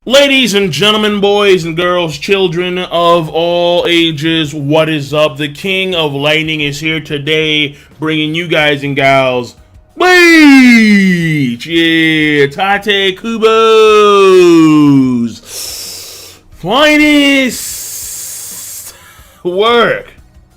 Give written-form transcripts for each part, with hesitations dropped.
Ladies and gentlemen, boys and girls, children of all ages, what is up? The King of Lightning is here today, bringing you guys and gals Bleach! Yeah, Tate Kubo's finest work.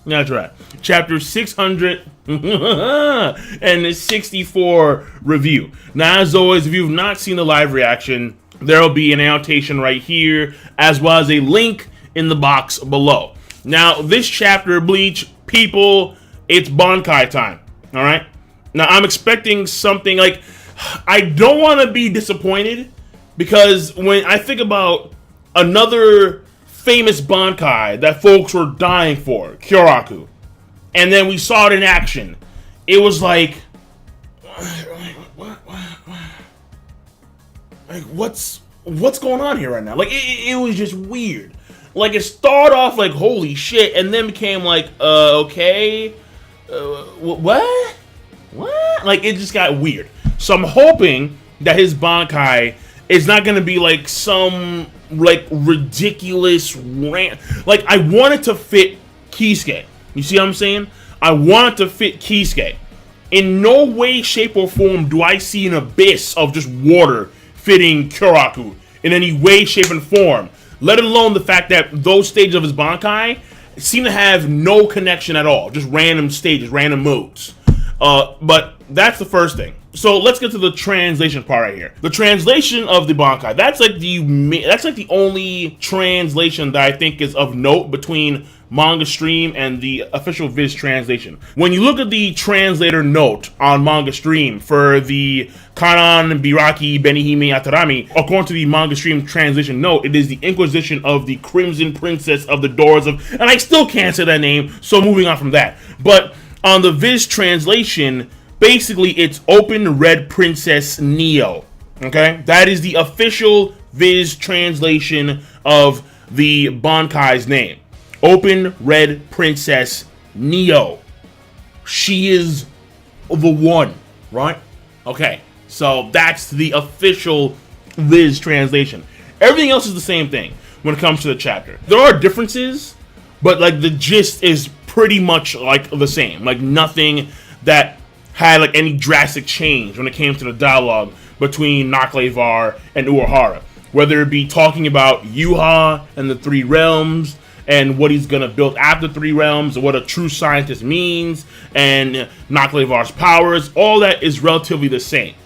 That's right. Chapter 664 review. Now, as always, if you've not seen the live reaction, there will be an annotation right here, as well as a link in the box below. Now, this chapter, Bleach, people, it's Bankai time, all right? Now, I'm expecting something like, I don't want to be disappointed, because when I think about another famous Bankai that folks were dying for, Kyoraku, and then we saw it in action, it was like, like, what's going on here right now? Like, it was just weird. Like, it started off like, holy shit, and then became like, okay, what? Like, it just got weird. So I'm hoping that his Bankai is not gonna be like some, like, ridiculous rant. Like, I want it to fit Kisuke. You see what I'm saying? I want it to fit Kisuke. In no way, shape, or form do I see an abyss of just water fitting Kyoraku in any way, shape, and form. Let alone the fact that those stages of his Bankai seem to have no connection at all. Just random stages, random modes. But that's the first thing. So let's get to the translation part right here. The translation of the Bankai. That's like the only translation that I think is of note between Manga Stream and the official VIZ translation. When you look at the translator note on Manga Stream for the Kanan, Biraki, Benihime, Atarami, according to the Manga Stream translation note, it is the Inquisition of the Crimson Princess of the Doors of, and I still can't say that name, so moving on from that. But on the VIZ translation, basically it's Open Red Princess Neo. Okay? That is the official VIZ translation of the Bankai's name. Open Red Princess Neo. She is the one, right? Okay, so that's the official VIZ translation. Everything else is the same thing when it comes to the chapter. There are differences, but like the gist is pretty much like the same. Like nothing that had like any drastic change when it came to the dialogue between Nakk and Urahara. Whether it be talking about Juha and the Three Realms, and what he's gonna build after Three Realms, what a true scientist means, and Nakk powers, all that is relatively the same.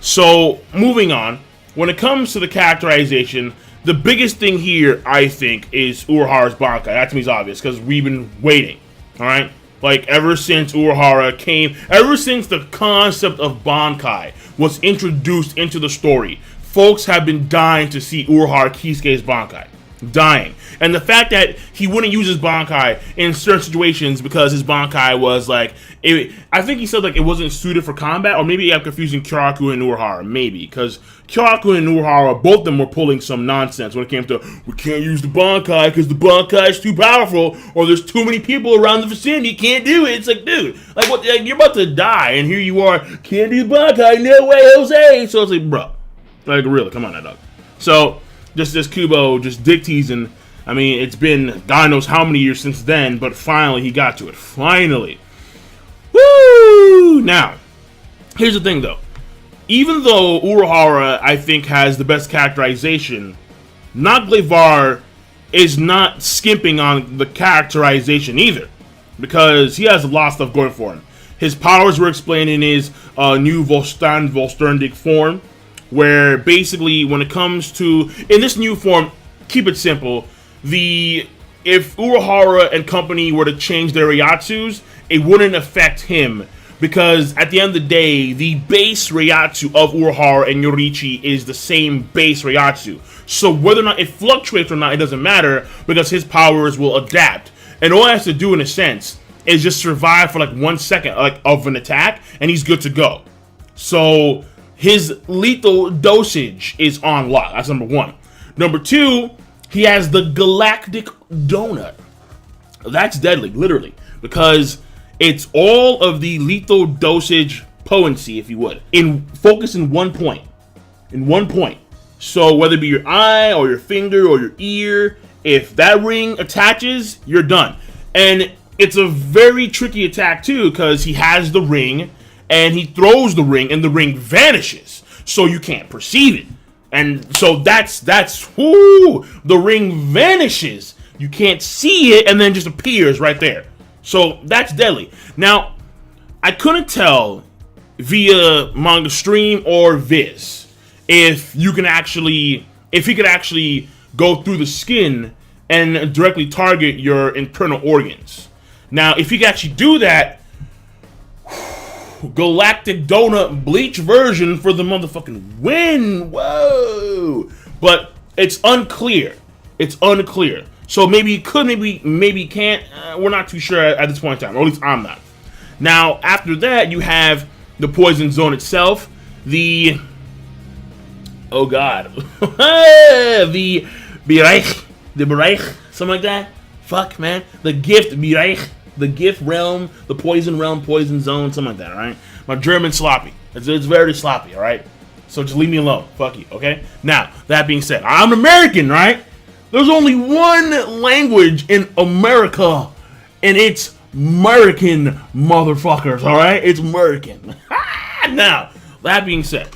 So, moving on, when it comes to the characterization, the biggest thing here, I think, is Urahara's Bankai. That to me is obvious, because we've been waiting, alright? Like, ever since Urahara came, ever since the concept of Bankai was introduced into the story, folks have been dying to see Urahara Kisuke's Bankai. Dying. And the fact that he wouldn't use his Bankai in certain situations because his Bankai was like, I think he said like it wasn't suited for combat, or maybe I'm confusing Kyoraku and Urahara, maybe, because Kyoraku and Urahara, both of them were pulling some nonsense when it came to, we can't use the Bankai because the Bankai is too powerful, or there's too many people around the vicinity, you can't do it. It's like, dude, like what? Like, you're about to die, and here you are, can't do the Bankai, no way, Jose. So it's like, bro, like really, come on, that dog. So just this Kubo, just dick teasing. I mean, it's been God knows how many years since then, but finally he got to it. Finally. Woo! Now, here's the thing though. Even though Urahara, I think, has the best characterization, Nakk is not skimping on the characterization either, because he has a lot of stuff going for him. His powers were explained in his new Volsterndic form, where basically when it comes to, in this new form, keep it simple, if Urahara and company were to change their Ryatsus, it wouldn't affect him, because at the end of the day, the base Ryatsu of Urahara and Yoriichi is the same base Ryatsu. So whether or not it fluctuates or not, it doesn't matter, because his powers will adapt. And all he has to do, in a sense, is just survive for like 1 second like of an attack, and he's good to go. So his lethal dosage is on lock. That's number one. Number two, he has the Galactic Donut. That's deadly, literally, because it's all of the lethal dosage potency, if you would, focus in one point. So whether it be your eye or your finger or your ear, if that ring attaches, you're done. And it's a very tricky attack too, because he has the ring and he throws the ring and the ring vanishes. So you can't perceive it. And so that's whoo, the ring vanishes. You can't see it and then just appears right there. So that's deadly. Now, I couldn't tell via manga stream or VIZ if he could actually go through the skin and directly target your internal organs. Now, if he could actually do that, Galactic Donut Bleach version for the motherfucking win. Whoa! But it's unclear. It's unclear. So maybe he could, maybe he can't. We're not too sure at this point in time, or at least I'm not. Now, after that, you have the Poison Zone itself. The... Oh, God. The Bereich, something like that. Fuck, man. The Gift Bereich. The Gift Realm, the Poison Realm, Poison Zone, something like that, alright? My German's sloppy. It's very sloppy, alright? So just leave me alone. Fuck you, okay? Now, that being said, I'm American, right? There's only one language in America, and it's American, motherfuckers, alright? It's American. Now, that being said,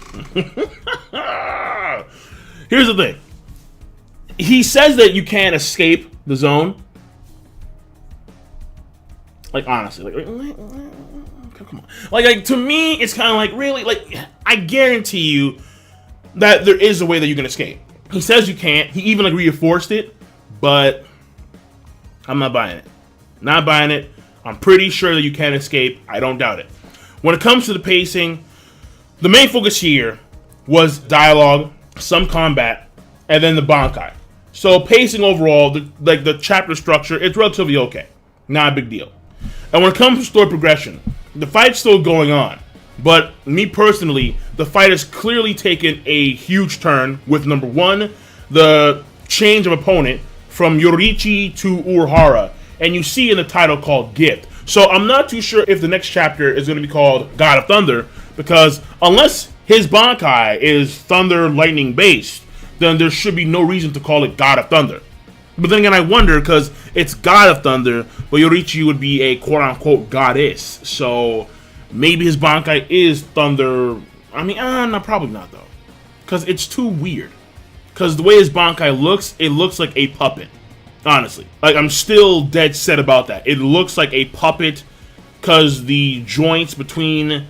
here's the thing. He says that you can't escape the zone. Like, honestly, come on. Like to me, it's kind of like, really, like, I guarantee you that there is a way that you can escape. He says you can't. He even, like, reinforced it, but I'm not buying it. Not buying it. I'm pretty sure that you can escape. I don't doubt it. When it comes to the pacing, the main focus here was dialogue, some combat, and then the Bankai. So pacing overall, the chapter structure, it's relatively okay. Not a big deal. And when it comes to story progression, the fight's still going on. But me personally, the fight has clearly taken a huge turn with, number one, the change of opponent from Yoriichi to Urahara. And you see in the title called Gift. So I'm not too sure if the next chapter is going to be called God of Thunder, because unless his Bankai is Thunder Lightning based, then there should be no reason to call it God of Thunder. But then again, I wonder, because it's God of Thunder, but Yoriichi would be a quote-unquote goddess. So maybe his Bankai is Thunder. I mean, no, probably not, though. Because it's too weird. Because the way his Bankai looks, it looks like a puppet. Honestly. Like, I'm still dead set about that. It looks like a puppet because the joints between,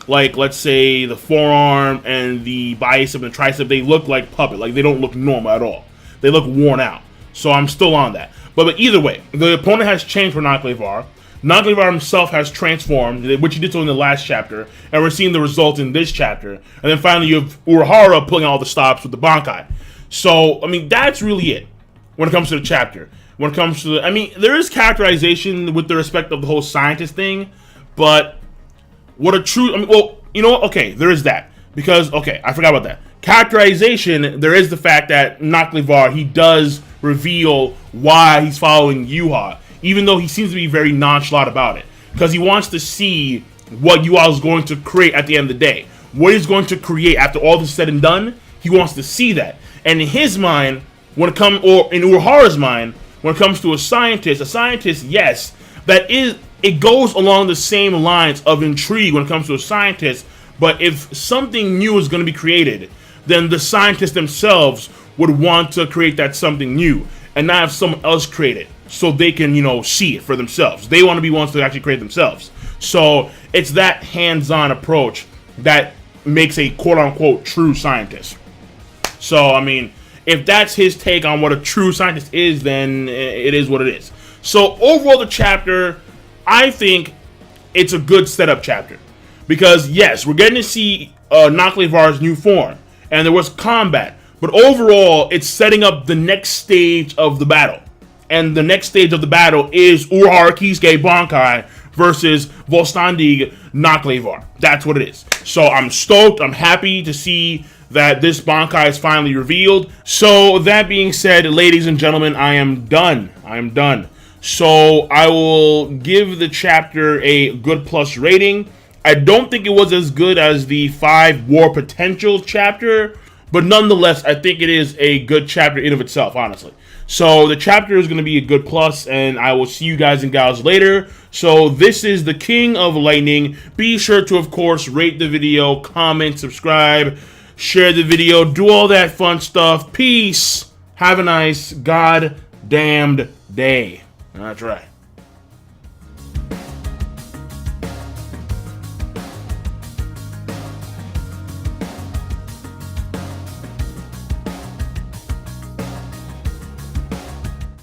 like, let's say, the forearm and the bicep and tricep, they look like puppet. Like, they don't look normal at all. They look worn out. So I'm still on that. But either way, the opponent has changed for Nakk. Nakk himself has transformed, which he did so in the last chapter, and we're seeing the result in this chapter. And then finally you have Urahara pulling all the stops with the Bankai. So, I mean, that's really it when it comes to the chapter. When it comes to I mean, there is characterization with the respect of the whole scientist thing, but what a true, I mean, well, you know what? Okay, there is that. Because, okay, I forgot about that. Characterization, there is the fact that Nakk, he does reveal why he's following Juha, even though he seems to be very nonchalant about it, because he wants to see what Juha is going to create at the end of the day. What he's going to create after all this is said and done, he wants to see that. And in his mind, when it comes, or in Urahara's mind, when it comes to a scientist, yes, that is, it goes along the same lines of intrigue when it comes to a scientist. But if something new is going to be created, then the scientists themselves would want to create that something new and not have someone else create it so they can, you know, see it for themselves. They want to be ones to actually create themselves. So it's that hands-on approach that makes a quote-unquote true scientist. So, I mean, if that's his take on what a true scientist is, then it is what it is. So overall, the chapter, I think it's a good setup chapter. Because, yes, we're getting to see Nakk new form, and there was combat. But overall, it's setting up the next stage of the battle. And the next stage of the battle is Urahara Kisuke Bankai versus Vollständig Nakk. That's what it is. So I'm stoked. I'm happy to see that this Bankai is finally revealed. So that being said, ladies and gentlemen, I am done. I am done. So I will give the chapter a good plus rating. I don't think it was as good as the 5 War Potential chapter, But nonetheless, I think it is a good chapter in of itself, honestly. So the chapter is going to be a good plus, and I will see you guys and gals later. So this is the King of Lightning. Be sure to, of course, rate the video, comment, subscribe, share the video, do all that fun stuff. Peace. Have a nice goddamned day. That's right.